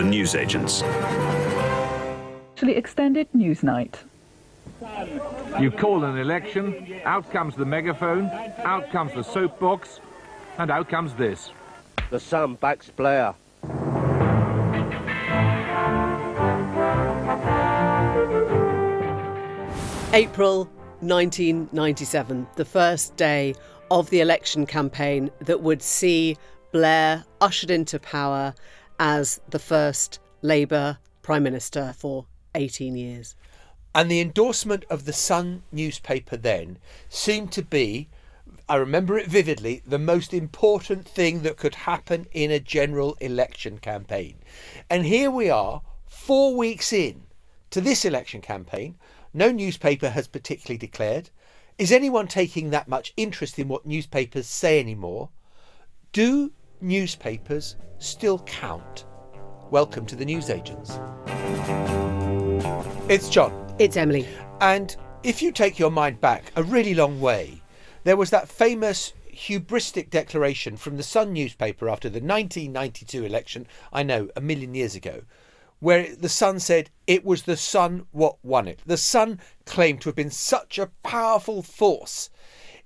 the newsagents. Actually extended news night. You call an election, out comes the megaphone, out comes the soapbox, and out comes this. The Sun backs Blair. April 1997, the first day of the election campaign that would see Blair ushered into power as the first Labour Prime Minister for 18 years. And the endorsement of the Sun newspaper then seemed to be, I remember it vividly, the most important thing that could happen in a general election campaign. And here we are, 4 weeks in to this election campaign. No newspaper has particularly declared. Is anyone taking that much interest in what newspapers say anymore? Do newspapers still count? Welcome to the newsagents. It's John. It's Emily. And if you take your mind back a really long way, there was that famous hubristic declaration from the Sun newspaper after the 1992 election, I know, a million years ago, where the Sun said it was the Sun what won it. The Sun claimed to have been such a powerful force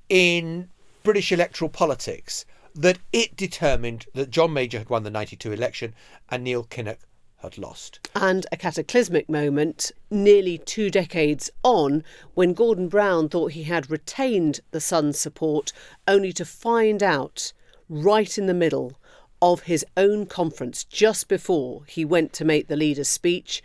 in British electoral politics that it determined that John Major had won the 92 election and Neil Kinnock had lost. And a cataclysmic moment nearly 2 decades on, when Gordon Brown thought he had retained the Sun's support, only to find out right in the middle of his own conference, just before he went to make the leader's speech,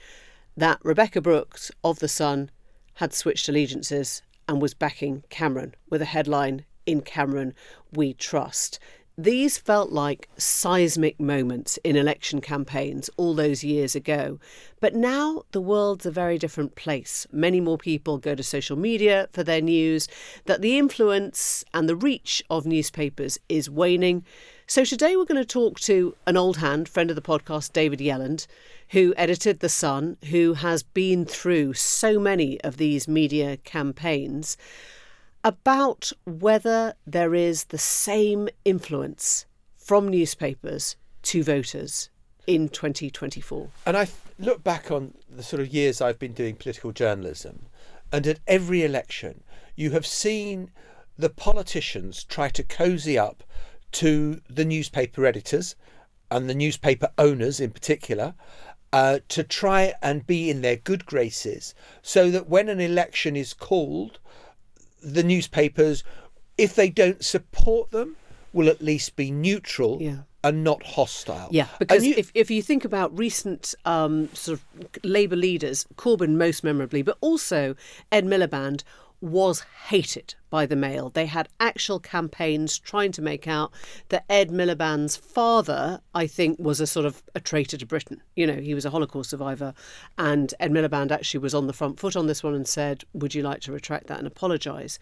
that Rebecca Brooks of the Sun had switched allegiances and was backing Cameron with a headline, "In Cameron We Trust." These felt like seismic moments in election campaigns all those years ago. But now the world's a very different place. Many more people go to social media for their news, that the influence and the reach of newspapers is waning. So today we're going to talk to an old hand, friend of the podcast, David Yelland, who edited The Sun, who has been through so many of these media campaigns, about whether there is the same influence from newspapers to voters in 2024. And I look back on the sort of years I've been doing political journalism, and at every election you have seen the politicians try to cosy up to the newspaper editors and the newspaper owners in particular, to try and be in their good graces, so that when an election is called, the newspapers, if they don't support them, will at least be neutral and not hostile. Yeah, because if you think about recent sort of Labour leaders, Corbyn most memorably, but also Ed Miliband was hated by the Mail. They had actual campaigns trying to make out that Ed Miliband's father, I think, was a sort of a traitor to Britain. You know, he was a Holocaust survivor, and Ed Miliband actually was on the front foot on this one and said, would you like to retract that and apologise?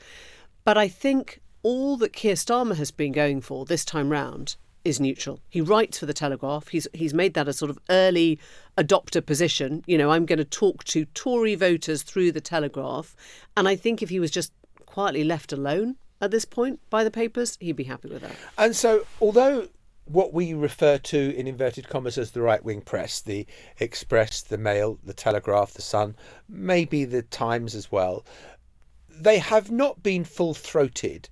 But I think all that Keir Starmer has been going for this time round is neutral. He writes for The Telegraph. He's made that a sort of early adopter position. You know, I'm going to talk to Tory voters through The Telegraph. And I think if he was just quietly left alone at this point by the papers, he'd be happy with that. And so, although what we refer to in inverted commas as the right-wing press, the Express, the Mail, the Telegraph, the Sun, maybe the Times as well, they have not been full-throated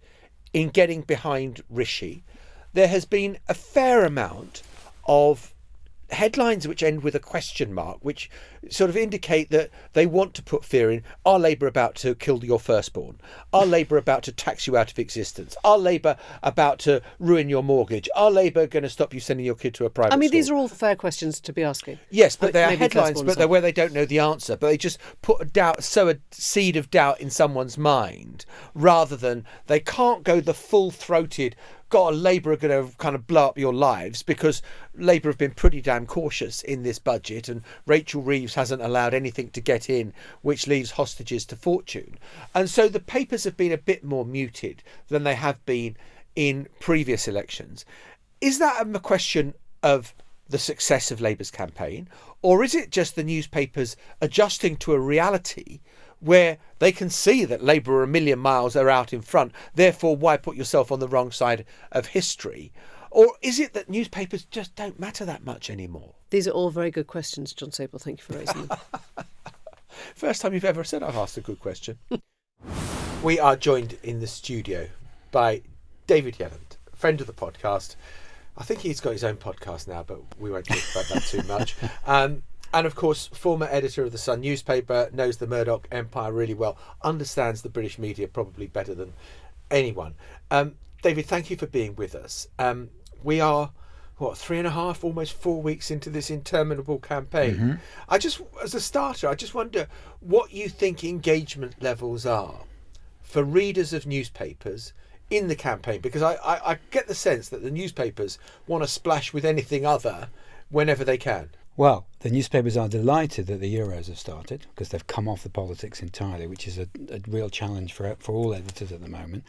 in getting behind Rishi. There has been a fair amount of headlines which end with a question mark, which sort of indicate that they want to put fear in. Are Labour about to kill your firstborn? Are Labour about to tax you out of existence? Are Labour about to ruin your mortgage? Are Labour going to stop you sending your kid to a private school? These are all fair questions to be asking. Yes, but they are headlines, but they're where they don't know the answer. But they just put sow a seed of doubt in someone's mind, rather than they can't go the full-throated, God, Labour are going to kind of blow up your lives, because Labour have been pretty damn cautious in this budget, and Rachel Reeves hasn't allowed anything to get in which leaves hostages to fortune. And so the papers have been a bit more muted than they have been in previous elections. Is that a question of the success of Labour's campaign, or is it just the newspapers adjusting to a reality where they can see that Labour are a million miles out in front, therefore why put yourself on the wrong side of history? Or is it that newspapers just don't matter that much anymore? These are all very good questions, John Sopel. Thank you for raising them. First time you've ever said I've asked a good question. We are joined in the studio by David Yelland, friend of the podcast. I think he's got his own podcast now, but we won't talk about that too much. And of course, former editor of the Sun newspaper, knows the Murdoch empire really well, understands the British media probably better than anyone. David, thank you for being with us. We are, 3.5, almost 4 weeks into this interminable campaign. Mm-hmm. As a starter, I just wonder what you think engagement levels are for readers of newspapers in the campaign, because I get the sense that the newspapers want to splash with anything other whenever they can. Well, the newspapers are delighted that the Euros have started because they've come off the politics entirely, which is a real challenge for all editors at the moment.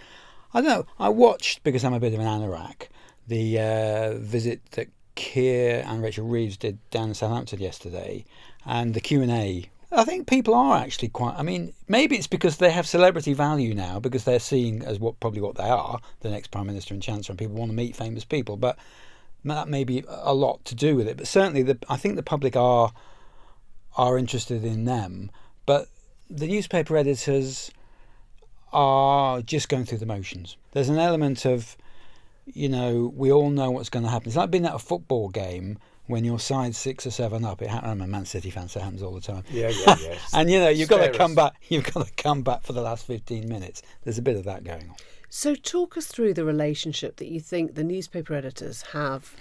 I don't know. I watched, because I'm a bit of an anorak, the visit that Keir and Rachel Reeves did down in Southampton yesterday, and the Q&A. I think people are actually quite... I mean, maybe it's because they have celebrity value now, because they're seen as probably what they are, the next Prime Minister and Chancellor, and people want to meet famous people, but that may be a lot to do with it. But certainly, I think the public are interested in them, but the newspaper editors are just going through the motions. There's an element of, we all know what's going to happen. It's like being at a football game when your side's 6 or 7 up. I'm a Man City fan, so it happens all the time. Yeah. And you've got to come back. You've got to come back for the last 15 minutes. There's a bit of that going on. So talk us through the relationship that you think the newspaper editors have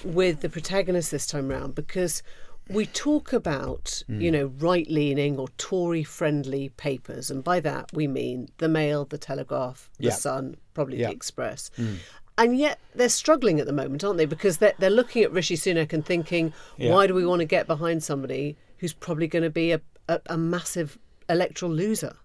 with the protagonists this time round, because we talk about, right-leaning or Tory-friendly papers, and by that we mean the Mail, the Telegraph, the Sun, probably the Express. And yet they're struggling at the moment, aren't they? Because they're looking at Rishi Sunak and thinking, why do we want to get behind somebody who's probably going to be a massive electoral loser?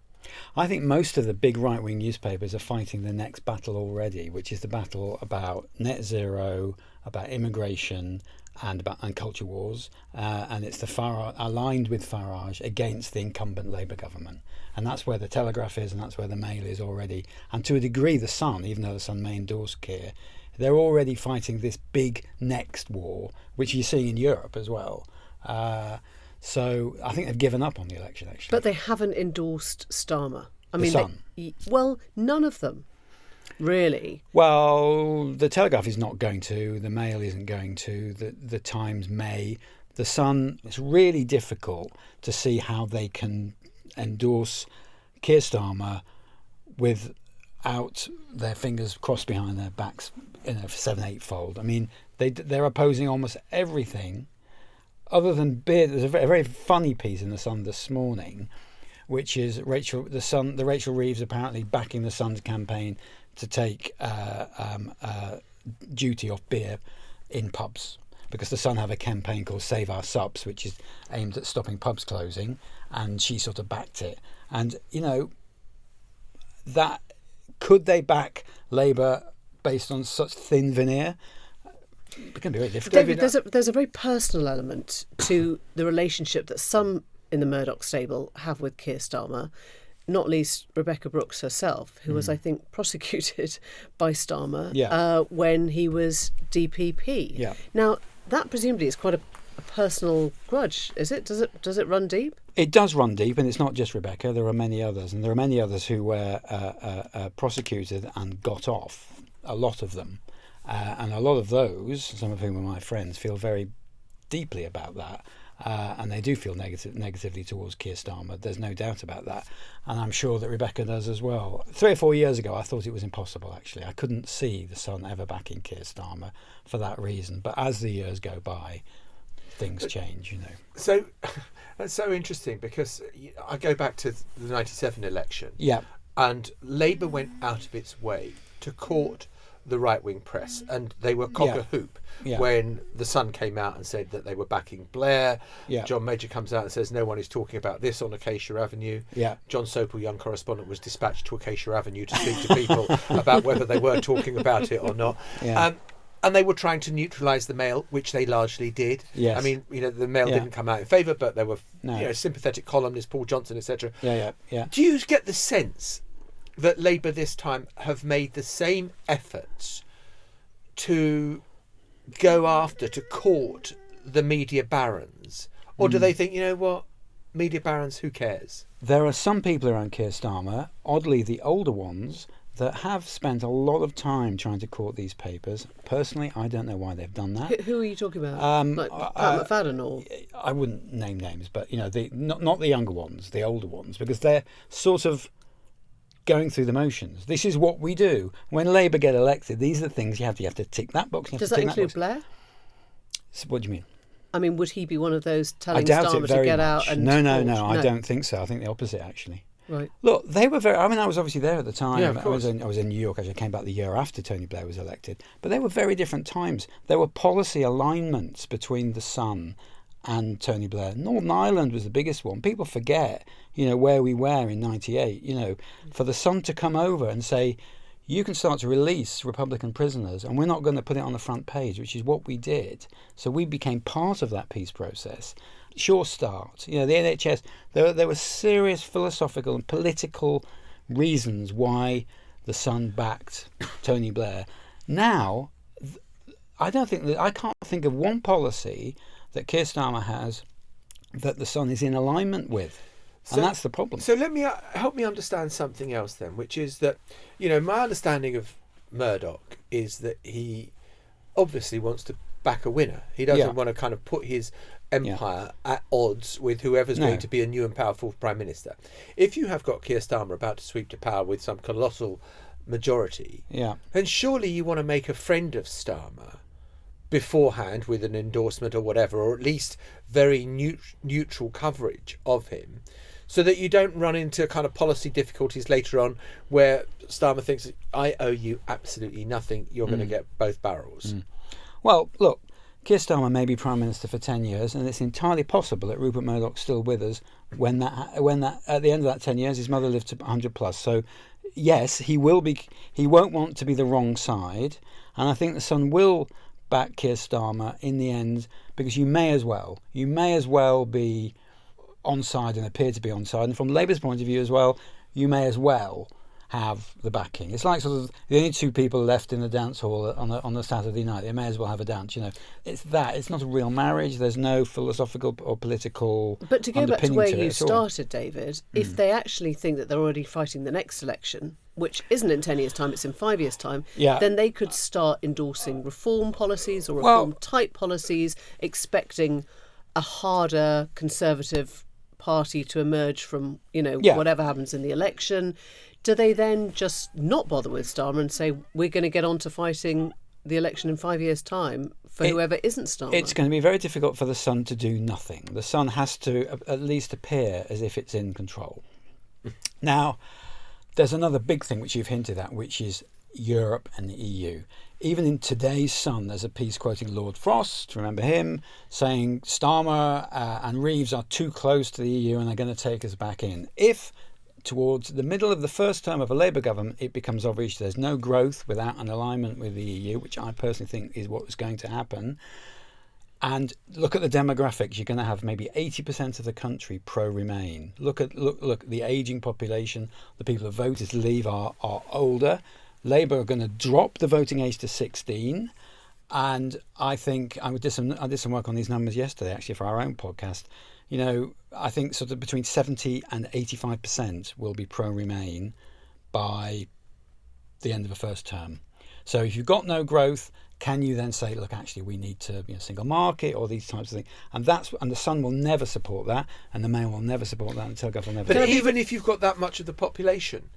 I think most of the big right-wing newspapers are fighting the next battle already, which is the battle about net zero, about immigration, and culture wars, and it's aligned with Farage against the incumbent Labour government, and that's where the Telegraph is, and that's where the Mail is already, and to a degree the Sun, even though the Sun may endorse Keir, they're already fighting this big next war, which you're seeing in Europe as well. So I think they've given up on the election, actually. But they haven't endorsed Starmer. The Sun? None of them. Really? Well, the Telegraph is not going to, the Mail isn't going to, the Times may. The Sun, it's really difficult to see how they can endorse Keir Starmer without their fingers crossed behind their backs, 7-8-fold. I mean, they're opposing almost everything other than beer. There's a very funny piece in the Sun this morning, which is the Rachel Reeves apparently backing the Sun's campaign to take duty off beer in pubs, because the Sun have a campaign called Save Our Subs, which is aimed at stopping pubs closing, and she sort of backed it. And that could they back Labour based on such thin veneer? It can be very difficult. David, there's a very personal element to the relationship that some in the Murdoch stable have with Keir Starmer, not least Rebecca Brooks herself, who was, I think, prosecuted by Starmer when he was DPP. Yeah. Now, that presumably is quite a personal grudge, is it? Does it run deep? It does run deep, and it's not just Rebecca. There are many others, and there are many others who were prosecuted and got off, a lot of them. And a lot of those, some of whom are my friends, feel very deeply about that. And they do feel negatively towards Keir Starmer. There's no doubt about that. And I'm sure that Rebecca does as well. 3 or 4 years ago, I thought it was impossible, actually. I couldn't see the Sun ever backing Keir Starmer for that reason. But as the years go by, things change, So that's so interesting, because I go back to the 97 election. Yeah. And Labour went out of its way to court the right-wing press, and they were cock-a-hoop when the Sun came out and said that they were backing Blair. John Major comes out and says no one is talking about this on Acacia Avenue. John Sopel, young correspondent, was dispatched to Acacia Avenue to speak to people about whether they were talking about it or not. And they were trying to neutralise the Mail, which they largely did. I mean, the Mail didn't come out in favour, but there were sympathetic columnists, Paul Johnson, etc. Do you get the sense that Labour this time have made the same efforts to go after, to court the media barons? Or do they think, you know what, media barons, who cares? There are some people around Keir Starmer, oddly the older ones, that have spent a lot of time trying to court these papers. Personally, I don't know why they've done that. Who are you talking about? Like Pat McFadden or? I wouldn't name names, but not the younger ones, the older ones, because they're sort of going through the motions. This is what we do when Labour get elected. These are the things you have to tick that box. Does that include Blair? So what do you mean? I mean, would he be one of those telling I doubt Starmer it very to get much. out and No, I don't think so. I think the opposite, actually. Right. Look, they were very... I mean, I was obviously there at the time. Yeah, of I was in New York. Actually, I came back the year after Tony Blair was elected. But they were very different times. There were policy alignments between the Sun and Tony Blair. Northern Ireland was the biggest one. People forget, where we were in 98. For the Sun to come over and say, you can start to release Republican prisoners and we're not going to put it on the front page, which is what we did. So we became part of that peace process. Sure start. The NHS, there were serious philosophical and political reasons why the Sun backed Tony Blair. Now, I can't think of one policy that Keir Starmer has that the Sun is in alignment with. And that's the problem. So help me understand something else then, which is that, my understanding of Murdoch is that he obviously wants to back a winner. He doesn't want to kind of put his empire at odds with whoever's going to be a new and powerful Prime Minister. If you have got Keir Starmer about to sweep to power with some colossal majority, then surely you want to make a friend of Starmer beforehand with an endorsement or whatever, or at least very neutral coverage of him, so that you don't run into kind of policy difficulties later on where Starmer thinks, I owe you absolutely nothing, you're going to get both barrels. Well, look, Keir Starmer may be Prime Minister for 10 years, and it's entirely possible that Rupert Murdoch's still with us when that at the end of that 10 years, his mother lived to 100 plus. So, yes, he won't want to be the wrong side, and I think the Sun will back Keir Starmer in the end, because you may as well be on side and appear to be on side, and from Labour's point of view as well, you may as well have the backing. It's like sort of the only two people left in the dance hall on a Saturday night. They may as well have a dance. It's that. It's not a real marriage. There's no philosophical or political. But to go back to where you started, David, if they actually think that they're already fighting the next election, which isn't in 10 years' time, it's in 5 years' time, then they could start endorsing reform policies or reform-type policies, expecting a harder Conservative party to emerge from, whatever happens in the election. Do they then just not bother with Starmer and say, we're going to get on to fighting the election in 5 years' time for whoever isn't Starmer? It's going to be very difficult for the Sun to do nothing. The Sun has to at least appear as if it's in control. Now, there's another big thing which you've hinted at, which is Europe and the EU. Even in today's Sun, there's a piece quoting Lord Frost, remember him, saying Starmer and Reeves are too close to the EU and they're going to take us back in. If towards the middle of the first term of a Labour government, it becomes obvious there's no growth without an alignment with the EU, which I personally think is what was going to happen. And look at the demographics. You're going to have maybe 80% of the country pro-Remain. Look at the ageing population. The people who voted to leave are older. Labour are going to drop the voting age to 16. And I think I did some work on these numbers yesterday, actually, for our own podcast. I think sort of between 70 and 85% will be pro-Remain by the end of the first term. So if you've got no growth, can you then say, look, actually, we need to single market or these types of things? And the Sun will never support that, and the Mail will never support that, and Telegraph will never. But even if you've got that much of the population,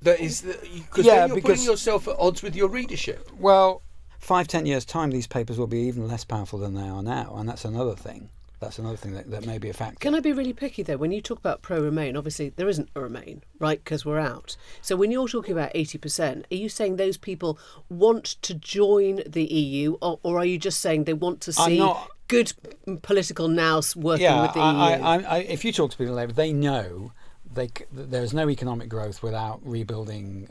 because then you're putting yourself at odds with your readership. Well, 5-10 years' time, these papers will be even less powerful than they are now, and that's another thing. That's another thing that may be a factor. Can I be really picky, though? When you talk about pro-Remain, obviously there isn't a Remain, right, because we're out. So when you're talking about 80%, are you saying those people want to join the EU, or are you just saying they want to see good political nous working with the EU? If you talk to people in Labour, they know there's no economic growth without rebuilding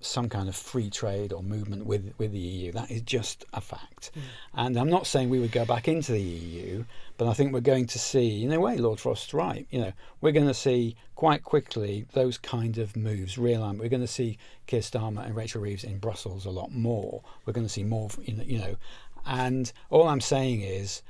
some kind of free trade or movement with the EU. That is just a fact. And I'm not saying we would go back into the EU, but I think we're going to see, in a way, Lord Frost's right. We're going to see quite quickly those kind of moves realignment. We're going to see Keir Starmer and Rachel Reeves in Brussels a lot more. We're going to see more, And all I'm saying is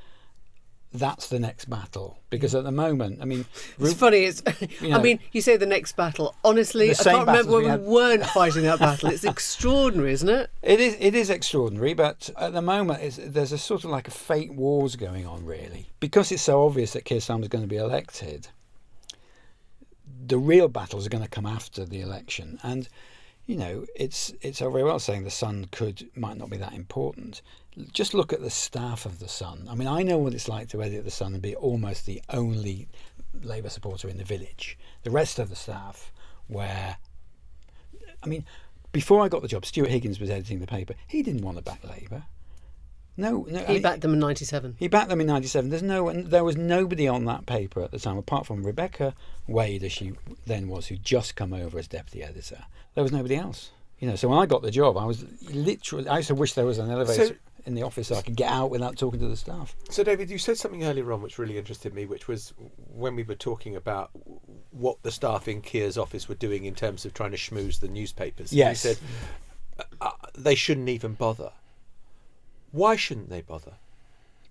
that's the next battle, because at the moment, I mean, it's funny. It's you know, I mean, you say the next battle. Honestly, I can't remember when we weren't fighting that battle. It's extraordinary, isn't it? It is extraordinary, but at the moment, there's a sort of like a fake wars going on, really, because it's so obvious that Keir Starmer's going to be elected. The real battles are going to come after the election, and you know, it's all very well saying the Sun might not be that important. Just look at the staff of the Sun. I mean, I know what it's like to edit the Sun and be almost the only Labour supporter in the village. The rest of the staff before I got the job, Stuart Higgins was editing the paper. He didn't want to back Labour. No, he backed them in '97. He backed them in '97. There was nobody on that paper at the time, apart from Rebecca Wade, as she then was, who just come over as deputy editor. There was nobody else. You know, so when I got the job, I used to wish there was an elevator in the office so I could get out without talking to the staff. So, David, you said something earlier on which really interested me, which was when we were talking about what the staff in Keir's office were doing in terms of trying to schmooze the newspapers. Yes. You said they shouldn't even bother. Why shouldn't they bother?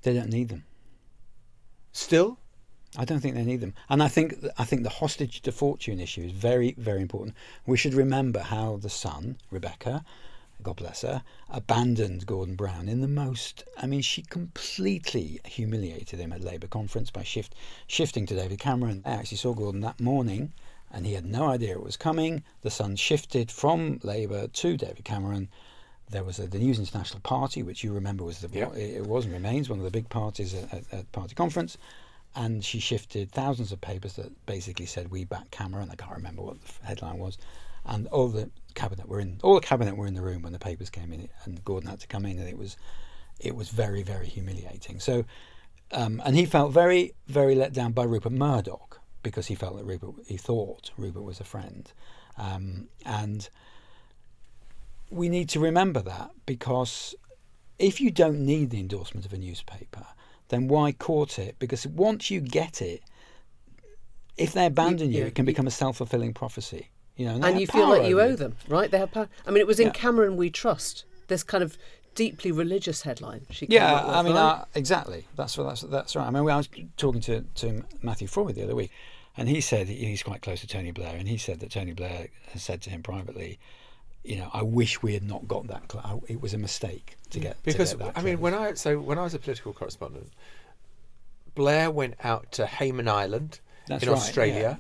They don't need them. Still? I don't think they need them. And I think the hostage to fortune issue is very, very important. We should remember how the Sun, Rebecca, God bless her, abandoned Gordon Brown in the most... I mean, she completely humiliated him at Labour conference by shifting to David Cameron. I actually saw Gordon that morning and he had no idea it was coming. The Sun shifted from Labour to David Cameron. There was the News International Party, which you remember was it was and remains one of the big parties at party conference. And she shifted thousands of papers that basically said we back Cameron. I can't remember what the headline was. And all the cabinet were in the room when the papers came in, and Gordon had to come in, and it was very, very humiliating. So, and he felt very, very let down by Rupert Murdoch, because he felt that he thought Rupert was a friend, and we need to remember that, because if you don't need the endorsement of a newspaper, then why court it? Because once you get it, if they abandon you, it can become a self-fulfilling prophecy. You know, and you feel like you owe them, right? They have power. I mean, it was in Cameron We Trust, this kind of deeply religious headline she came up with, I mean, right? exactly. That's right. I mean, I was talking to Matthew Freud the other week, and he said he's quite close to Tony Blair, and he said that Tony Blair has said to him privately, you know, I wish we had not got that. It was a mistake to get because to get that I mean, when I was a political correspondent, Blair went out to Hayman Island in Australia,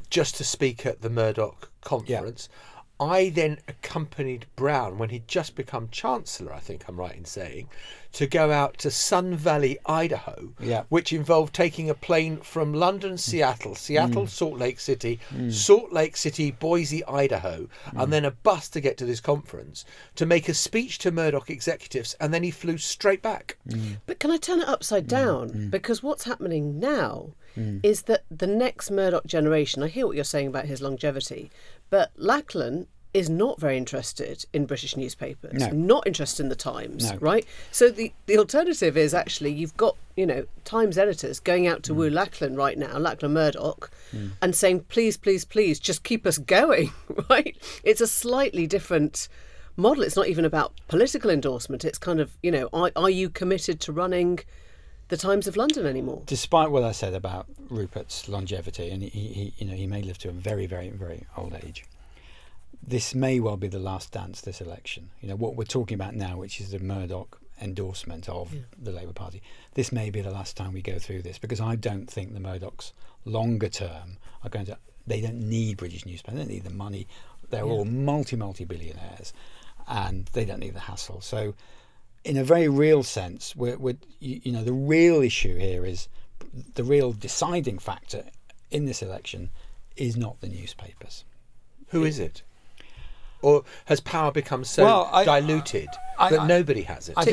just to speak at the Murdoch conference. Yeah. I then accompanied Brown when he'd just become Chancellor, I think I'm right in saying, to go out to Sun Valley, Idaho, which involved taking a plane from London, Seattle, Salt Lake City, Salt Lake City, Boise, Idaho, and then a bus to get to this conference to make a speech to Murdoch executives, and then he flew straight back. But can I turn it upside down? Because what's happening now is that the next Murdoch generation, I hear what you're saying about his longevity, but Lachlan is not very interested in British newspapers, not interested in the Times, right? So the alternative is actually you've got, you know, Times editors going out to woo Lachlan right now, Lachlan Murdoch, and saying, please, please, please, just keep us going, right? It's a slightly different model. It's not even about political endorsement. It's kind of, you know, are you committed to running the Times of London anymore? Despite what I said about Rupert's longevity, and he may live to a very, very, very old age, this may well be the last dance, this election. You know, what we're talking about now, which is the Murdoch endorsement of the Labour Party, this may be the last time we go through this, because I don't think the Murdochs longer term are going to... They don't need British newspapers, they don't need the money. They're all multi-billionaires, and they don't need the hassle. So in a very real sense, the real issue here is, the real deciding factor in this election is not the newspapers. Who is it? Or has power become so diluted that nobody has it? I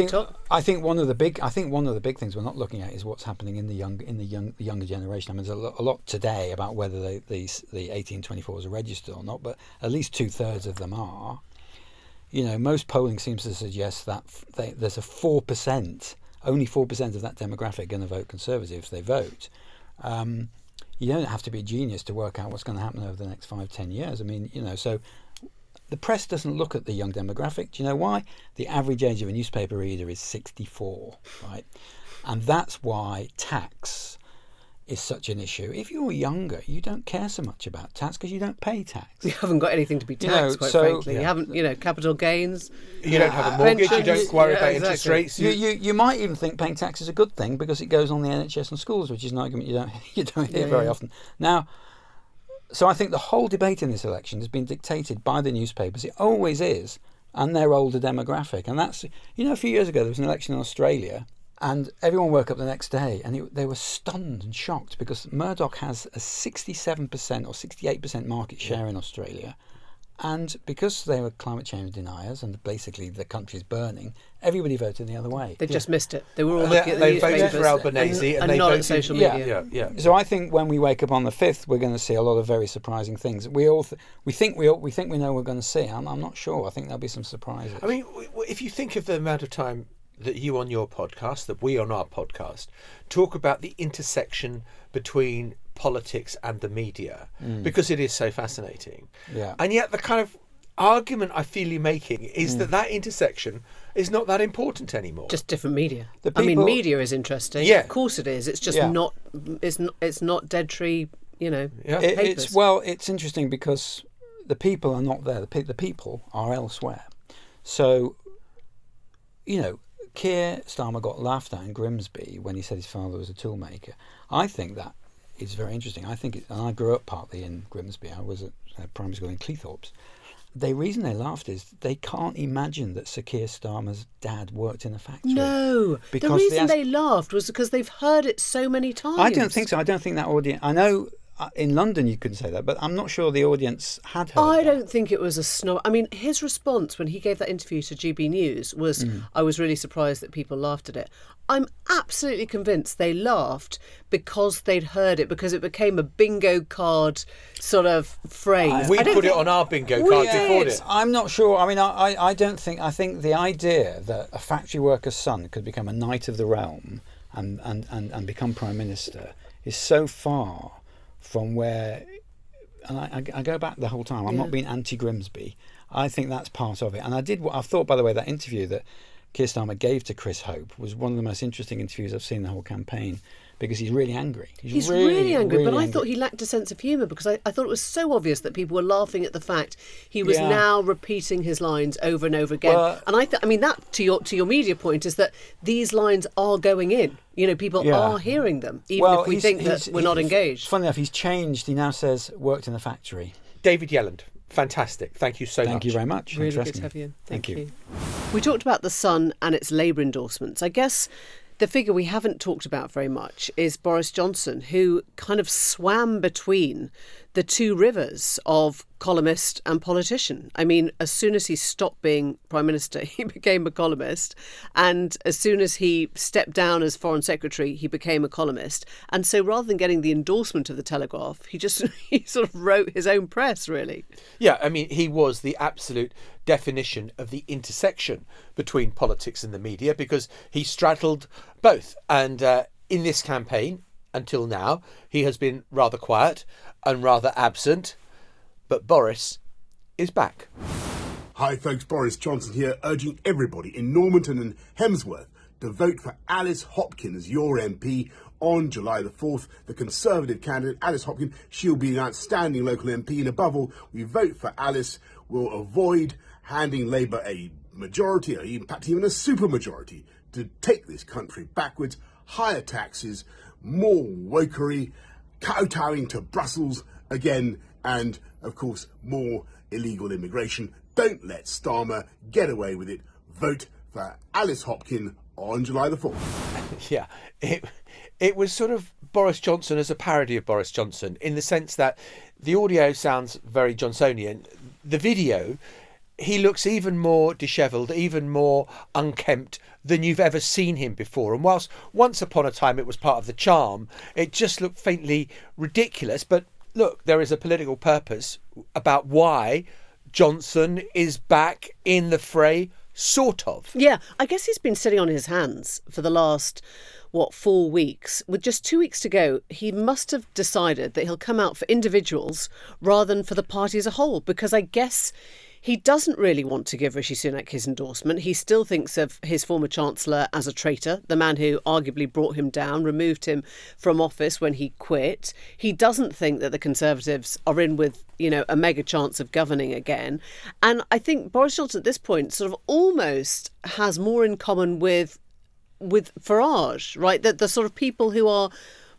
think one of the big things we're not looking at is what's happening in the younger generation. I mean, there's a lot today about whether the 18-24s are registered or not, but at least 2/3 of them are. You know, most polling seems to suggest that there's only 4% of that demographic going to vote Conservative if they vote. You don't have to be a genius to work out what's going to happen over the next 5-10 years. I mean, you know, so the press doesn't look at the young demographic. Do you know why? The average age of a newspaper reader is 64, right? And that's why tax is such an issue. If you're younger, you don't care so much about tax because you don't pay tax. You haven't got anything to be taxed, quite frankly. You haven't, capital gains. You don't have a mortgage. You don't worry about interest rates. You might even think paying tax is a good thing because it goes on the NHS and schools, which is an argument you don't hear very often. Now, so I think the whole debate in this election has been dictated by the newspapers. It always is, and their older demographic. And that's, a few years ago there was an election in Australia. And everyone woke up the next day and they were stunned and shocked because Murdoch has a 67% or 68% market share in Australia. And because they were climate change deniers and basically the country's burning, everybody voted the other way. They just missed it. They were all looking at the newspapers. They voted for Albanese and they not voted at social media. Yeah. So I think when we wake up on the 5th, we're going to see a lot of very surprising things. We think we know we're going to see. I'm not sure. I think there'll be some surprises. I mean, if you think of the amount of time that you on your podcast, that we on our podcast, talk about the intersection between politics and the media, because it is so fascinating. Yeah. And yet the kind of argument I feel you're making is that intersection is not that important anymore. Just different media. Media is interesting. Yeah. Of course it is. It's just not. It's not dead tree. Papers. It's interesting because the people are not there. The people are elsewhere. So, Keir Starmer got laughed at in Grimsby when he said his father was a toolmaker. I think that is very interesting. And I grew up partly in Grimsby. I was at primary school in Cleethorpes. The reason they laughed is they can't imagine that Sir Keir Starmer's dad worked in a factory. No, the reason they laughed was because they've heard it so many times. I don't think so. I don't think that audience... I know... In London, you couldn't say that, but I'm not sure the audience had heard I that. don't think it was a snob. I mean, his response when he gave that interview to GB News was, I was really surprised that people laughed at it. I'm absolutely convinced they laughed because they'd heard it, because it became a bingo card sort of phrase. We put it on our bingo card before it. I'm not sure. I mean, I don't think... I think the idea that a factory worker's son could become a knight of the realm and become Prime Minister is so far from where, and I go back the whole time. I'm not being anti-Grimsby. I think that's part of it. And I thought, by the way, that interview that Keir Starmer gave to Chris Hope was one of the most interesting interviews I've seen the whole campaign, because he's really angry. He's really angry, but I thought he lacked a sense of humour, because I thought it was so obvious that people were laughing at the fact he was now repeating his lines over and over again. Well, and that to your media point is that these lines are going in. People are hearing them, even if we think that we're not engaged. Funny enough, he's changed. He now says worked in a factory. David Yelland, fantastic. Thank you so much. Thank you very much. Really good to have you in. Thank you. you. We talked about the Sun and its Labour endorsements. I guess the figure we haven't talked about very much is Boris Johnson, who kind of swam between the two rivers of columnist and politician. I mean, as soon as he stopped being Prime Minister, he became a columnist. And as soon as he stepped down as Foreign Secretary, he became a columnist. And so rather than getting the endorsement of the Telegraph, he sort of wrote his own press, really. Yeah, I mean, he was the absolute definition of the intersection between politics and the media, because he straddled both. And in this campaign, until now, he has been rather quiet and rather absent. But Boris is back. Hi folks, Boris Johnson here, urging everybody in Normanton and Hemsworth to vote for Alice Hopkin as your MP on July the 4th. The Conservative candidate, Alice Hopkin, she'll be an outstanding local MP, and above all, we vote for Alice, will avoid handing Labour a majority, or in fact even a supermajority, to take this country backwards. Higher taxes, more wokery, kowtowing to Brussels again, and of course more illegal immigration. Don't let Starmer get away with it. Vote for Alice Hopkin on July the 4th. Yeah, it was sort of Boris Johnson as a parody of Boris Johnson, in the sense that the audio sounds very Johnsonian. The video, he looks even more dishevelled, even more unkempt than you've ever seen him before. And whilst once upon a time it was part of the charm, it just looked faintly ridiculous. But look, there is a political purpose about why Johnson is back in the fray, sort of. Yeah, I guess he's been sitting on his hands for the last, 4 weeks. With just 2 weeks to go, he must have decided that he'll come out for individuals rather than for the party as a whole, because I guess He doesn't really want to give Rishi Sunak his endorsement. He still thinks of his former Chancellor as a traitor, the man who arguably brought him down, removed him from office when he quit. He doesn't think that the Conservatives are in with, a mega chance of governing again. And I think Boris Johnson at this point sort of almost has more in common with Farage, right? That the sort of people who are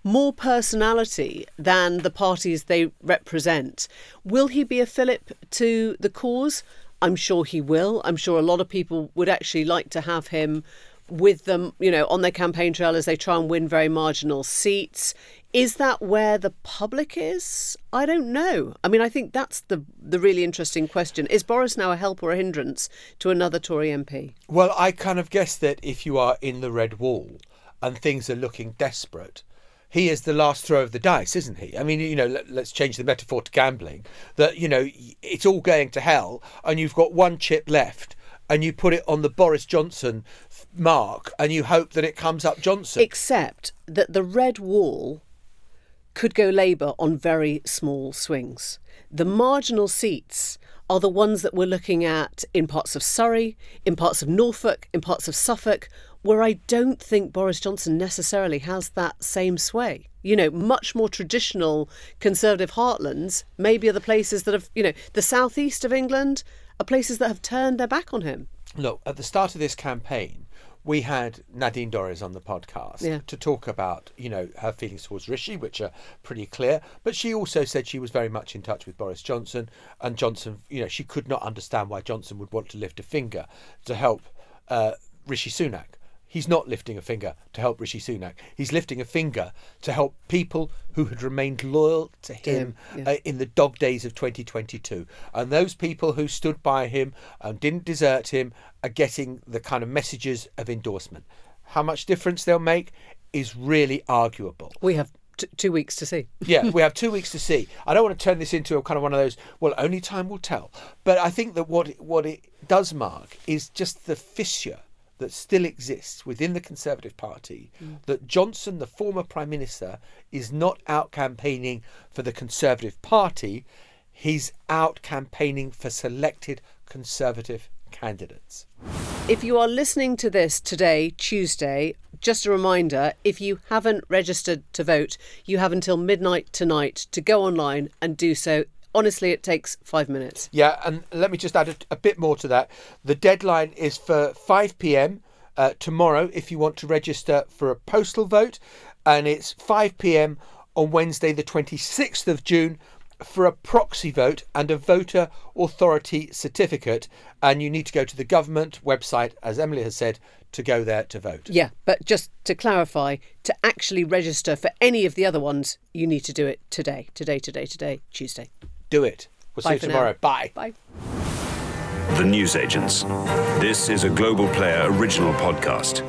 more personality than the parties they represent. Will he be a fillip to the cause? I'm sure he will. I'm sure a lot of people would actually like to have him with them, on their campaign trail as they try and win very marginal seats. Is that where the public is? I don't know. I mean, I think that's the really interesting question. Is Boris now a help or a hindrance to another Tory MP? Well, I kind of guess that if you are in the red wall and things are looking desperate, he is the last throw of the dice, isn't he? I mean, let's change the metaphor to gambling. That, it's all going to hell and you've got one chip left and you put it on the Boris Johnson mark and you hope that it comes up Johnson. Except that the red wall could go Labour on very small swings. The marginal seats are the ones that we're looking at in parts of Surrey, in parts of Norfolk, in parts of Suffolk, where I don't think Boris Johnson necessarily has that same sway. Much more traditional Conservative heartlands maybe are the places that have, the southeast of England are places that have turned their back on him. Look, at the start of this campaign, we had Nadine Dorries on the podcast to talk about, her feelings towards Rishi, which are pretty clear. But she also said she was very much in touch with Boris Johnson, and Johnson, she could not understand why Johnson would want to lift a finger to help Rishi Sunak. He's not lifting a finger to help Rishi Sunak. He's lifting a finger to help people who had remained loyal to him in the dog days of 2022. And those people who stood by him and didn't desert him are getting the kind of messages of endorsement. How much difference they'll make is really arguable. We have 2 weeks to see. Yeah, we have 2 weeks to see. I don't want to turn this into a kind of one of those, well, only time will tell. But I think that what it does mark is just the fissure that still exists within the Conservative Party, that Johnson, the former Prime Minister, is not out campaigning for the Conservative Party, he's out campaigning for selected Conservative candidates. If you are listening to this today, Tuesday, just a reminder, if you haven't registered to vote, you have until midnight tonight to go online and do so. Honestly, it takes 5 minutes. Yeah, and let me just add a bit more to that. The deadline is for 5 p.m. Tomorrow if you want to register for a postal vote, and it's 5 p.m. on Wednesday the 26th of June for a proxy vote and a voter authority certificate, and you need to go to the government website, as Emily has said, to go there to vote. Yeah, but just to clarify, to actually register for any of the other ones, you need to do it today, Tuesday. Do it. We'll see you tomorrow. Bye. Bye. The Newsagents. This is a Global Player original podcast.